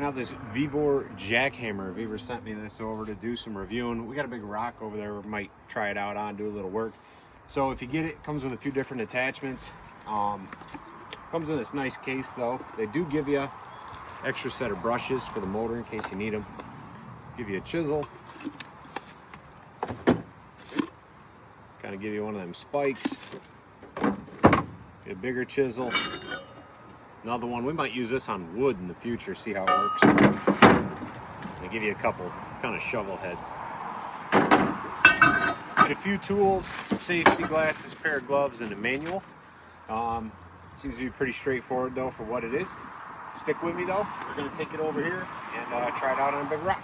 out this Vevor Jackhammer. Vevor sent me this over to do some reviewing. We got a big rock over there. We might try it out on, do a little work. So if you get it, it comes with a few different attachments. Comes in this nice case though. They do give you extra set of brushes for the motor in case you need them. Give you a chisel. Kind of give you one of them spikes. Get a bigger chisel. Another one. We might use this on wood in the future, see how it works. They give you a couple kind of shovel heads. Get a few tools, some safety glasses, pair of gloves, and a manual. Seems to be pretty straightforward though for what it is. Stick with me though. We're going to take it over here and try it out on a big rock.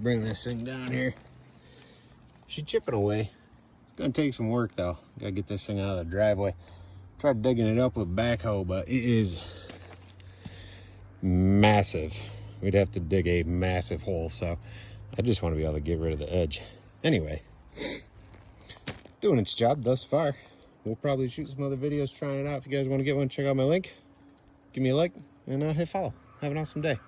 Bring this thing down here. She's chipping away. It's gonna take some work though. Gotta get this thing out of the driveway. Tried digging it up with a backhoe, but it is massive. We'd have to dig a massive hole, so I just want to be able to get rid of the edge. Anyway, doing its job thus far. We'll probably shoot some other videos trying it out. If you guys want to get one, check out my link. Give me a like and hit follow. Have an awesome day.